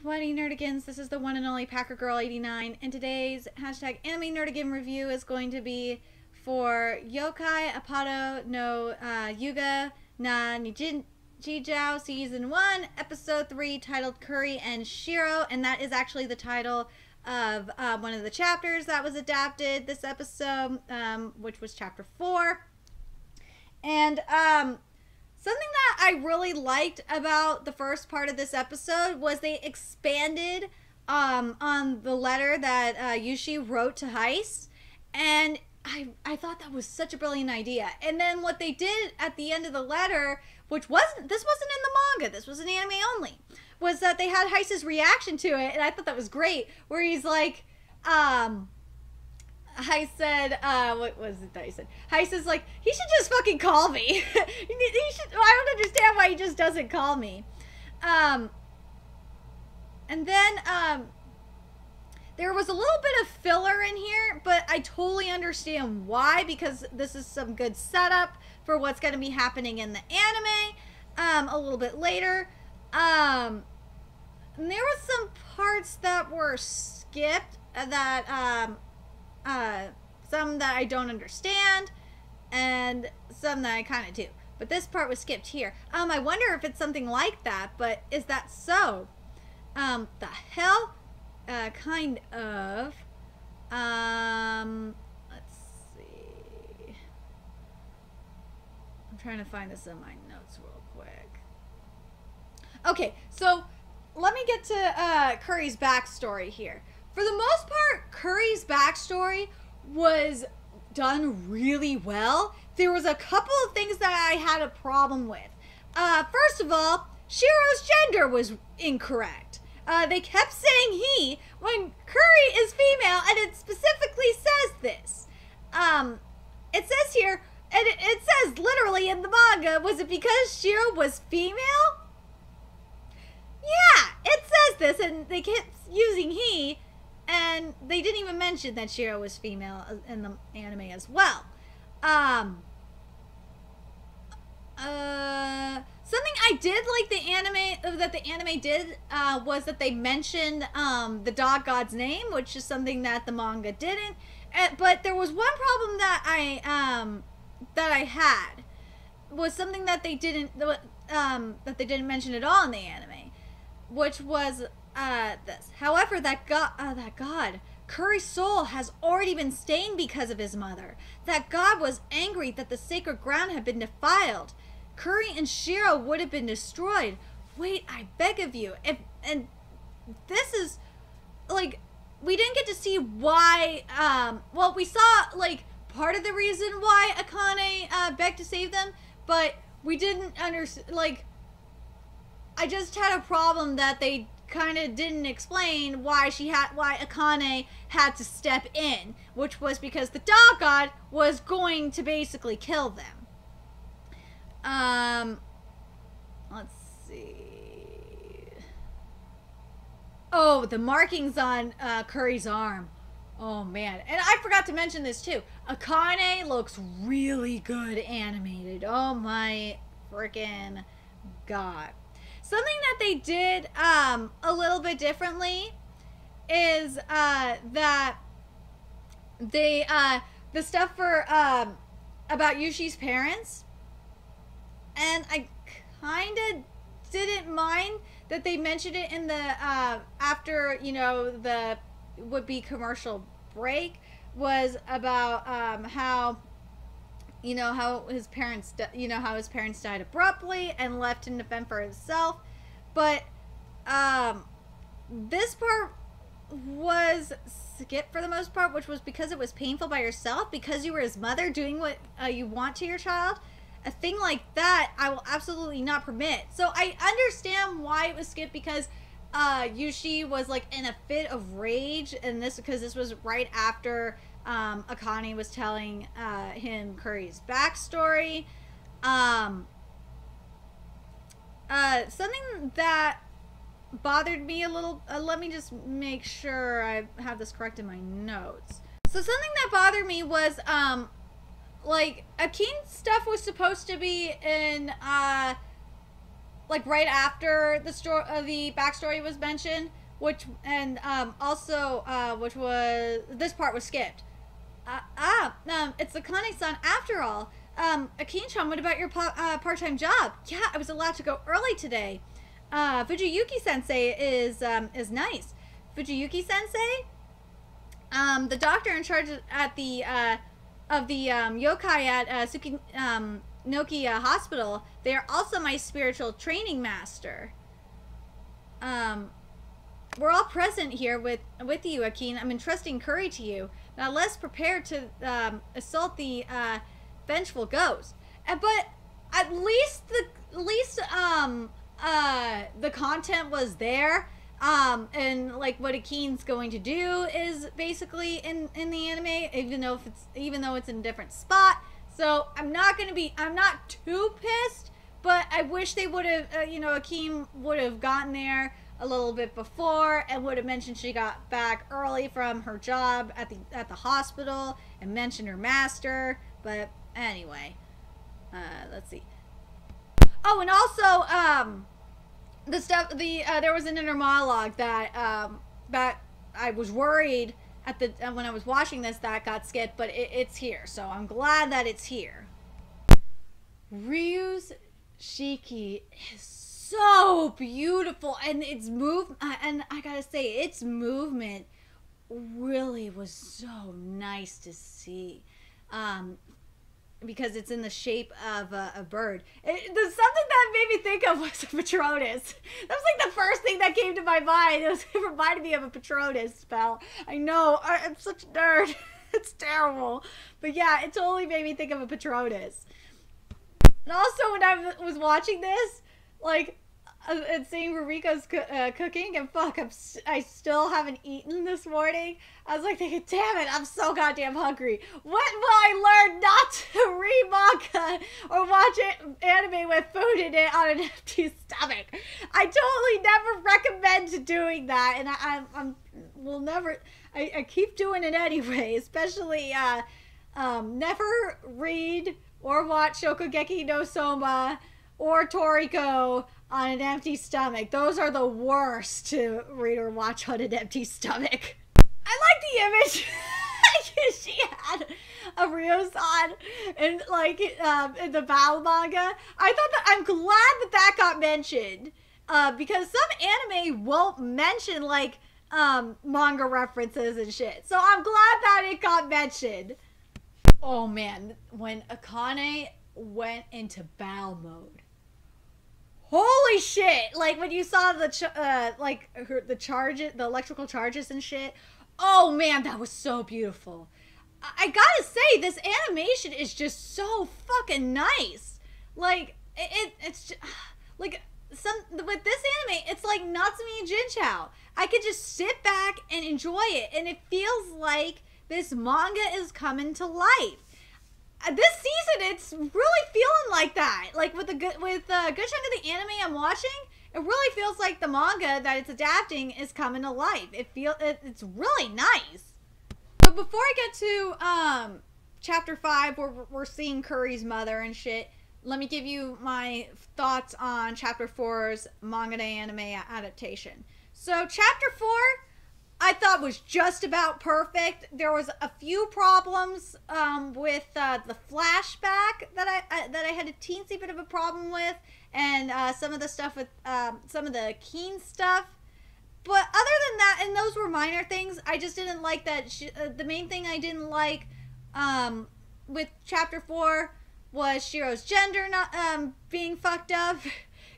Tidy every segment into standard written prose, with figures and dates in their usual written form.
What nerdigans? This is the one and only Packer Girl 89, and today's hashtag anime nerdigan review is going to be for Youkai Apato no Yuuga na Nichijou Season 1, Episode 3, titled Kuri and Shiro, and that is actually the title of one of the chapters that was adapted this episode, which was Chapter 4. And something that I really liked about the first part of this episode was they expanded on the letter that Yushi wrote to Heist, and I thought that was such a brilliant idea. And then what they did at the end of the letter, this wasn't in the manga, this was an anime only, was that they had Heist's reaction to it, and I thought that was great, where he's like, Heist said, what was it that he said? Heist is like, he should just fucking call me. he should, I don't understand why he just doesn't call me. And then, there was a little bit of filler in here, but I totally understand why, because this is some good setup for what's going to be happening in the anime, a little bit later. And there were some parts that were skipped that, some that I don't understand, and some that I kind of do. But this part was skipped here. I wonder if it's something like that, but is that so? The hell? Kind of. Let's see. I'm trying to find this in my notes real quick. Okay, so let me get to Kuri's backstory here. For the most part, Kuri's backstory was done really well. There was a couple of things that I had a problem with. First of all, Shiro's gender was incorrect. They kept saying he when Kuri is female, and it specifically says this. It says here, and it says literally in the manga, was it because Shiro was female? Yeah, it says this, and they kept using he, and they didn't even mention that Shiro was female in the anime as well. Something I did like the anime did was that they mentioned the dog god's name, which is something that the manga didn't. But there was one problem that I had, was something that they didn't mention at all in the anime, which was this. However, that god, Kuri's soul has already been stained because of his mother. That god was angry that the sacred ground had been defiled. Kuri and Shiro would have been destroyed. Wait, I beg of you. And this is, like, we didn't get to see why, well, we saw, like, part of the reason why Akane begged to save them, but we didn't understand, like, I just had a problem that they kind of didn't explain why Akane had to step in, which was because the dog god was going to basically kill them. Let's see. Oh, the markings on Kuri's arm. Oh man, and I forgot to mention this too. Akane looks really good animated. Oh my freaking god. Something that they did a little bit differently is that they the stuff for about Yushi's parents, and I kind of didn't mind that they mentioned it in the after, you know, the would-be commercial break, was about how, you know, how his parents died abruptly and left him to fend for himself. But this part was skipped for the most part, which was because it was painful by yourself, because you were his mother doing what you want to your child. A thing like that I will absolutely not permit. So I understand why it was skipped, because Yushi was like in a fit of rage, and because this was right after Akane was telling him Kuri's backstory. Something that bothered me a little, let me just make sure I have this correct in my notes. So something that bothered me was like, Akine's stuff was supposed to be in like right after the story, the backstory was mentioned, which and also which was this part was skipped. It's Akane-san after all. Akane-chan, what about your part-time job? Yeah, I was allowed to go early today. Fujiyuki-sensei is nice. Fujiyuki-sensei, the doctor in charge at the of the yokai at Noki Hospital. They are also my spiritual training master. We're all present here with you, Akine. I'm entrusting Kuri to you. Now let's prepare to assault the vengeful ghost. But at least the content was there. And like what Akine's going to do is basically in the anime, even though it's in a different spot. So I'm not too pissed, but I wish they would have, Akine would have gotten there a little bit before and would have mentioned she got back early from her job at the hospital and mentioned her master. But anyway, let's see. Oh, and also, there was an inner monologue that that I was worried at when I was watching this that got skipped, but it's here, so I'm glad that it's here. Ryu's Shiki is so beautiful, and and I gotta say, its movement really was so nice to see. Because it's in the shape of a bird. There's something that made me think of was a Patronus. That was like the first thing that came to my mind. It reminded me of a Patronus spell. I know, I'm such a nerd. It's terrible. But yeah, it totally made me think of a Patronus. And also when I was watching this, like, and seeing Ruriko's cooking, and fuck, I still haven't eaten this morning. I was like thinking, damn it, I'm so goddamn hungry. When will I learn not to read manga or watch anime with food in it on an empty stomach? I totally never recommend doing that, and I keep doing it anyway, especially never read or watch Shokugeki no Soma or Toriko on an empty stomach. Those are the worst to read or watch on an empty stomach. I like the image. She had a Ryo-san and like in the Battle manga. I'm glad that got mentioned because some anime won't mention like manga references and shit. So I'm glad that it got mentioned. Oh man, when Akane went into battle mode. Holy shit! Like when you saw the the electrical charges and shit. Oh man, that was so beautiful. I gotta say, this animation is just so fucking nice. Like it's just, like with this anime, it's like Natsumi and Jinchou. I could just sit back and enjoy it, and it feels like this manga is coming to life. This season, it's really feeling like that. Like with a good chunk of the anime I'm watching, it really feels like the manga that it's adapting is coming to life. It's really nice. So before I get to chapter 5, where we're seeing Kuri's mother and shit, let me give you my thoughts on chapter 4's manga to anime adaptation. So chapter 4, I thought was just about perfect. There was a few problems with the flashback that I had a teensy bit of a problem with, and some of the stuff with some of the Keen stuff. But other than that, and those were minor things, I just didn't like that. The main thing I didn't like with chapter 4 was Shiro's gender not being fucked up,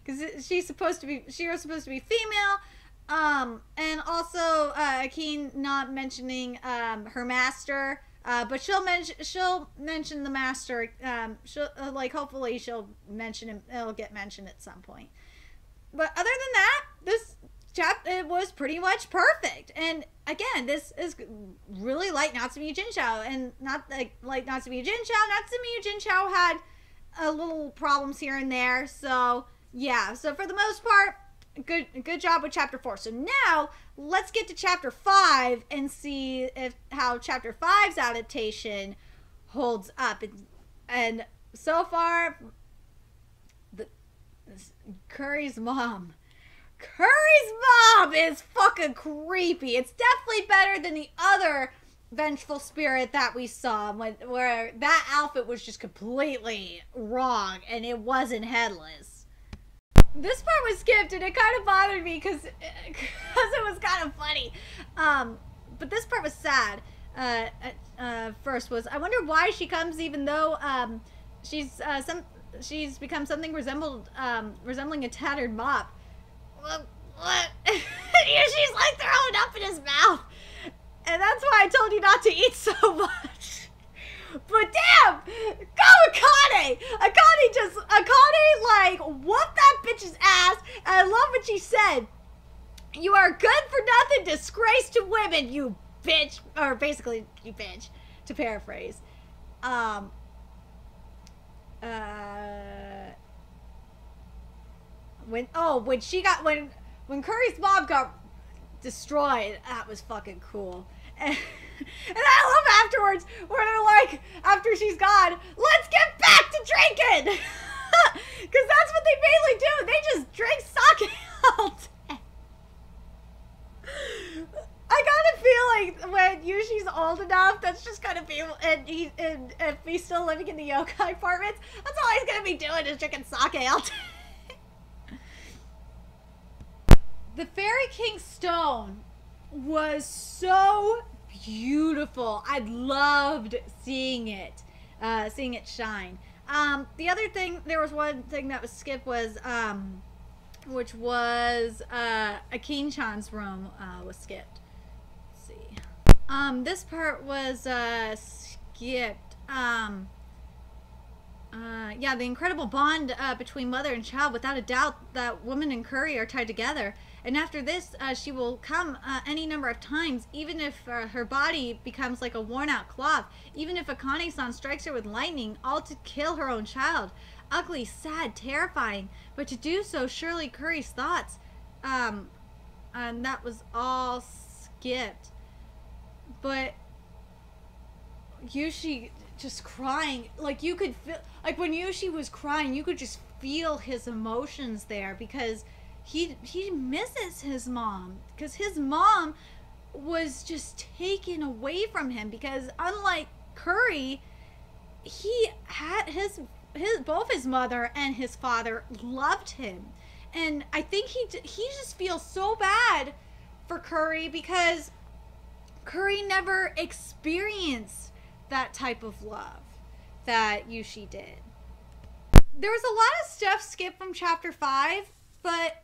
because Shiro's supposed to be female. And also, Akine not mentioning, her master, but she'll mention the master, hopefully she'll mention him, it'll get mentioned at some point. But other than that, this chapter, it was pretty much perfect. And again, this is really like Natsumi Jinchou, and not like Natsumi Jinchou had a little problems here and there, so yeah, so for the most part, Good job with chapter 4. So now let's get to chapter 5 and see how chapter 5's adaptation holds up. And so far, Kuri's mom. Kuri's mom is fucking creepy. It's definitely better than the other vengeful spirit that we saw, where that outfit was just completely wrong and it wasn't headless. This part was skipped and it kind of bothered me because it was kind of funny. But this part was sad. First was, I wonder why she comes even though she's become something resembling a tattered mop. What? She's like throwing up in his mouth. And that's why I told you not to eat so much. But damn! Go Akane! Akane like whooped that bitch's ass. And I love what she said. You are good for nothing, disgrace to women, you bitch. Or basically, you bitch. To paraphrase. When Kuri's mom got destroyed, that was fucking cool. And I love afterwards where they're like, after she's gone, let's get back to drinking! Because that's what they mainly do. They just drink sake all day. I kind of feel like when Yushi's old enough, that's just gonna be, and if he's still living in the yokai apartments, that's all he's gonna be doing is drinking sake all day. The Fairy King Stone was so beautiful. I loved seeing it shine. The other thing, there was one thing that was skipped was, which was Akin-chan's room was skipped. Let's see. This part was skipped. Yeah, the incredible bond between mother and child. Without a doubt, that woman and Kuri are tied together. And after this, she will come any number of times, even if her body becomes like a worn-out cloth. Even if Akane-san strikes her with lightning, all to kill her own child. Ugly, sad, terrifying. But to do so, surely Kuri's thoughts. And that was all skipped. But Yushi just crying, like you could feel, like when Yushi was crying, you could just feel his emotions there because he misses his mom, because his mom was just taken away from him, because unlike Kuri, he had both his mother and his father loved him. And I think he just feels so bad for Kuri because Kuri never experienced that type of love that Yushi did. There was a lot of stuff skipped from chapter 5, but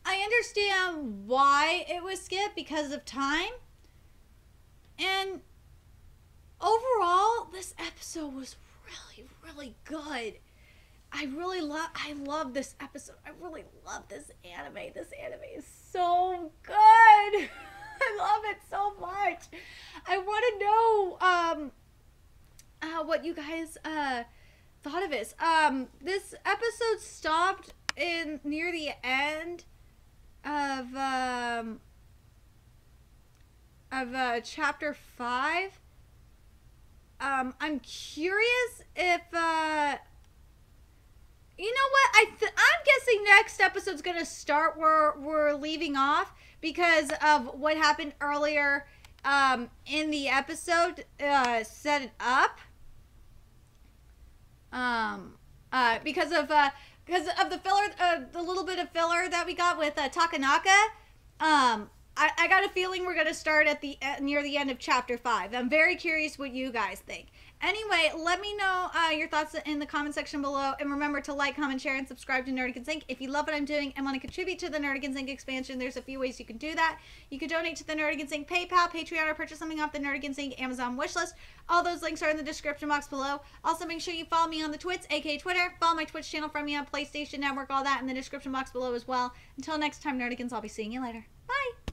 I understand why it was skipped because of time. And overall, this episode was really, really good. I love this episode. I really love this anime. This anime is so good. I love it so much. I want to know what you guys thought of it. This episode stopped near the end of chapter 5. I'm curious if you know what? I'm guessing next episode's gonna start where we're leaving off because of what happened earlier in the episode. Set it up because of the filler, the little bit of filler that we got with Takanaka. I got a feeling we're gonna start at near the end of chapter 5. I'm very curious what you guys think. Anyway, let me know your thoughts in the comment section below. And remember to like, comment, share, and subscribe to Nerdican Sync. If you love what I'm doing and want to contribute to the Nerdican Sync expansion, there's a few ways you can do that. You can donate to the Nerdican Sync PayPal, Patreon, or purchase something off the Nerdican Sync Amazon wishlist. All those links are in the description box below. Also, make sure you follow me on the Twits, aka Twitter. Follow my Twitch channel from me on PlayStation Network, all that in the description box below as well. Until next time, Nerdigans, I'll be seeing you later. Bye!